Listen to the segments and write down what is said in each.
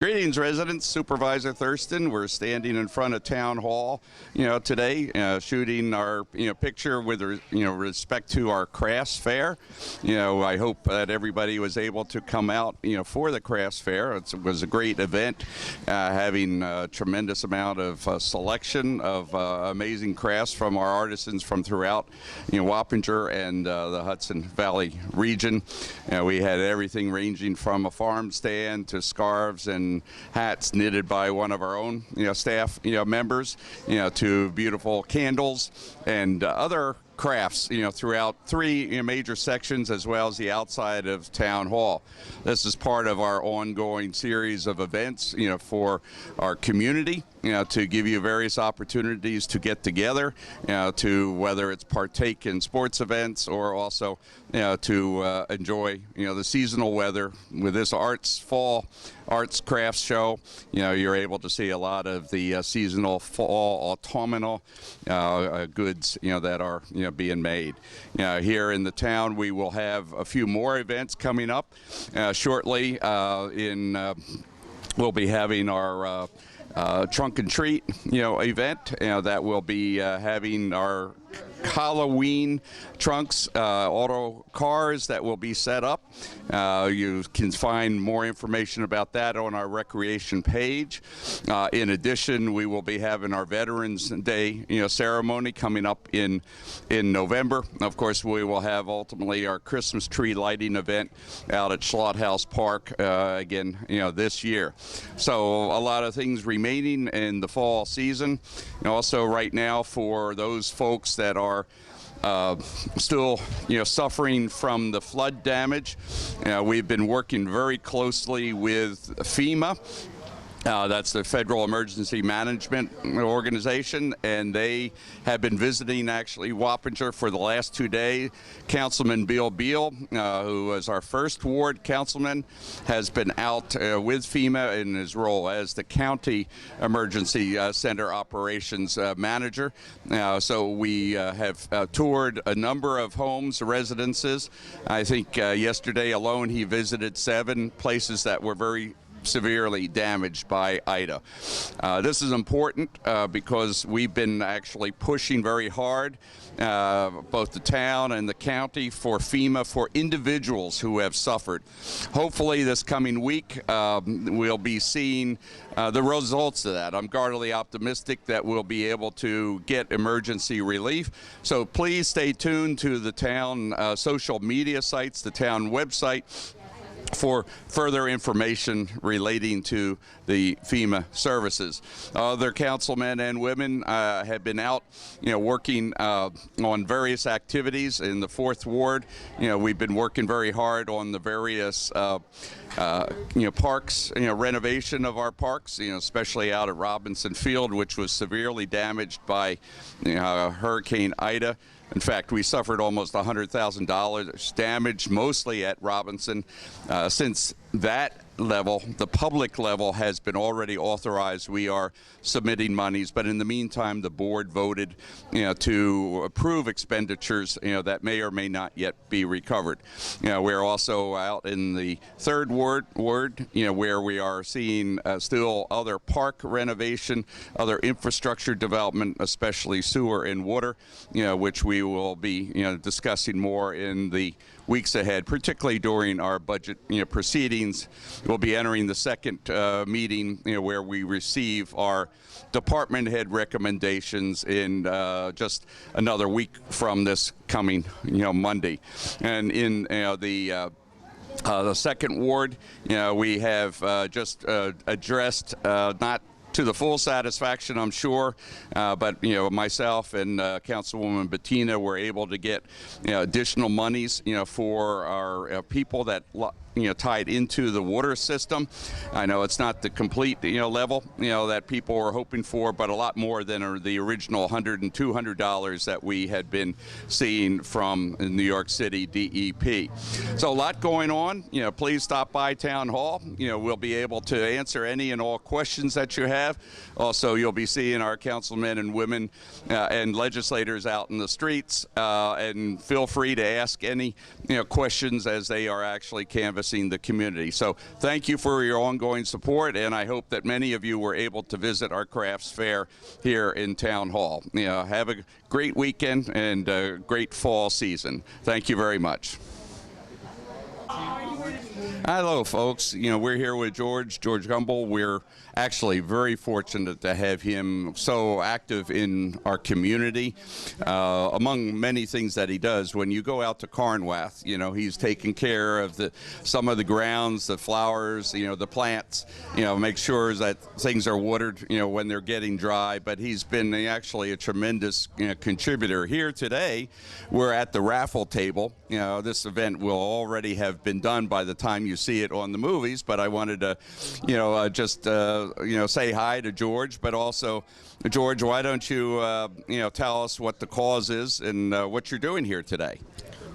Greetings, residents. Supervisor Thurston. We're standing in front of Town Hall, today, shooting our, picture with, respect to our crafts fair. I hope that everybody was able to come out, for the crafts fair. It was a great event, having a tremendous amount of selection of amazing crafts from our artisans from throughout, Wappinger and the Hudson Valley region. We had everything ranging from a farm stand to scarves and hats knitted by one of our own staff members, to beautiful candles and other crafts throughout three major sections, as well as the outside of Town Hall. This is part of our ongoing series of events for our community, to give you various opportunities to get together, to whether it's partake in sports events or also to enjoy the seasonal weather. With this fall arts crafts show, you're able to see a lot of the seasonal fall autumnal goods that are being made. Here in the town, we will have a few more events coming up shortly. We'll be having our trunk and treat event that will be having our Halloween trunks, auto cars that will be set up. You can find more information about that on our recreation page. In addition, we will be having our Veterans Day ceremony coming up in November. Of course, we will have ultimately our Christmas tree lighting event out at Schlott House Park again this year. So a lot of things remaining in the fall season. Also right now, for those folks that are still suffering from the flood damage, we've been working very closely with FEMA. That's the Federal Emergency Management Organization, and they have been visiting actually Wappinger for the last 2 days. Councilman Bill Beal, who was our first ward councilman, has been out with FEMA in his role as the County Emergency Center Operations Manager. So we have toured a number of homes, residences. I think yesterday alone he visited 7 places that were very severely damaged by Ida. This is important because we've been actually pushing very hard, both the town and the county, for FEMA for individuals who have suffered. Hopefully this coming week we'll be seeing the results of that. I'm guardedly optimistic that we'll be able to get emergency relief. So please stay tuned to the town social media sites, the town website, for further information relating to the FEMA services. Other councilmen and women have been out, working on various activities in the 4th Ward. We've been working very hard on the various parks, renovation of our parks, especially out at Robinson Field, which was severely damaged by Hurricane Ida. In fact, we suffered almost $100,000 damage, mostly at Robinson. Since that level, the public level, has been already authorized, we are submitting monies. But in the meantime, the board voted, to approve expenditures, that may or may not yet be recovered. We're also out in the 3rd ward, where we are seeing still other park renovation, other infrastructure development, especially sewer and water, which we will be, discussing more in the weeks ahead, particularly during our budget proceedings. We'll be entering the 2nd meeting where we receive our department head recommendations in just another week from this coming Monday. And in the 2nd ward, we have just addressed not to the full satisfaction, I'm sure, but myself and Councilwoman Bettina were able to get additional monies for our people that tied into the water system. I know it's not the complete level that people were hoping for, but a lot more than the original $100 and $200 that we had been seeing from New York City DEP. So a lot going on. Please stop by Town Hall. We'll be able to answer any and all questions that you have. Also, you'll be seeing our councilmen and women and legislators out in the streets, and feel free to ask any questions as they are actually canvassing servicing the community. So thank you for your ongoing support, and I hope that many of you were able to visit our crafts fair here in Town Hall. Have a great weekend and a great fall season. Thank you very much. Hello, folks. We're here with George Gumbel. We're actually very fortunate to have him so active in our community. Among many things that he does, when you go out to Carnwath, he's taking care of some of the grounds, the flowers, the plants, make sure that things are watered, when they're getting dry. But he's been actually a tremendous contributor. Here today, we're at the raffle table. This event will already have been done by the time you see it on the movies, but I wanted to, just say hi to George. But also, George, why don't you, tell us what the cause is and what you're doing here today?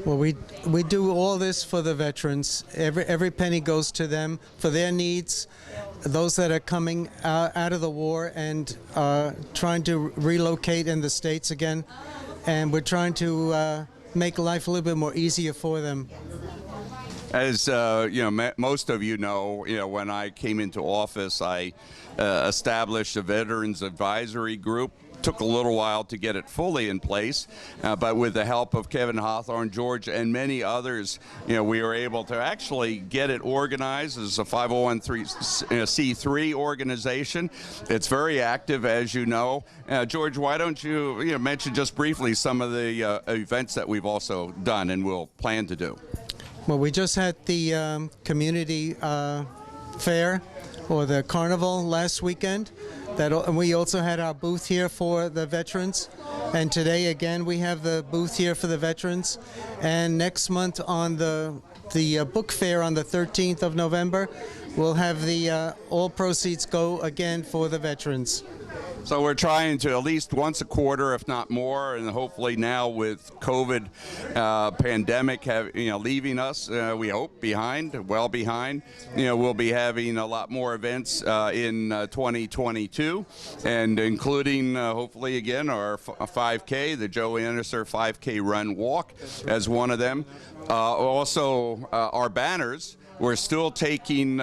Well, we do all this for the veterans. Every penny goes to them for their needs, those that are coming out of the war and trying to relocate in the States again. And we're trying to make life a little bit more easier for them. As most of you know, when I came into office, I established a Veterans Advisory Group. Took a little while to get it fully in place, but with the help of Kevin Hawthorne, George, and many others, we were able to actually get it organized as a 501c3 organization. It's very active, as you know. George, why don't you, mention just briefly some of the events that we've also done and will plan to do? Well, we just had the community fair, or the carnival, last weekend. And we also had our booth here for the veterans. And today, again, we have the booth here for the veterans. And next month on the book fair on the 13th of November, we'll have the all proceeds go again for the veterans. So we're trying to at least once a quarter, if not more, and hopefully now with COVID pandemic leaving us, we hope well behind. We'll be having a lot more events in 2022, and including hopefully again our 5K, the Joe Anserr 5K Run Walk, as one of them. Also, our banners. We're still taking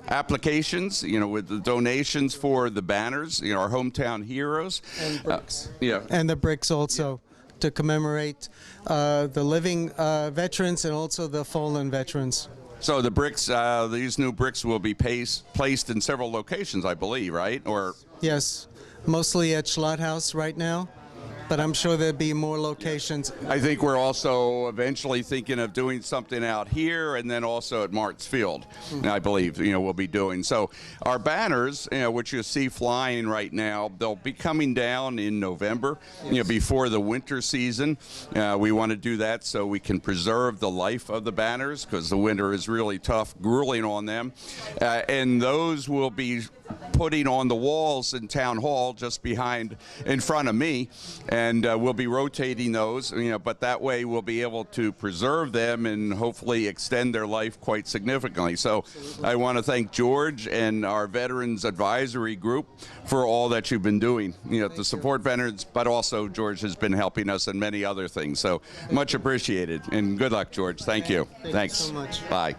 applications, with the donations for the banners, our hometown heroes. And bricks. And the bricks also, to commemorate the living veterans and also the fallen veterans. So the bricks, these new bricks will be placed in several locations, I believe, right? Or yes, mostly at Schlott House right now. But I'm sure there'll be more locations. I think we're also eventually thinking of doing something out here and then also at Mart's Field, I believe, we'll be doing. So our banners, which you see flying right now, they'll be coming down in November, before the winter season. We want to do that so we can preserve the life of the banners, because the winter is really tough, grueling on them. And those will be putting on the walls in Town Hall just in front of me, and we'll be rotating those, but that way we'll be able to preserve them and hopefully extend their life quite significantly. So I want to thank George and our Veterans Advisory Group for all that you've been doing, to support veterans, but also George has been helping us in many other things. So much appreciated, and good luck, George. Thank you. Thanks so much. Bye.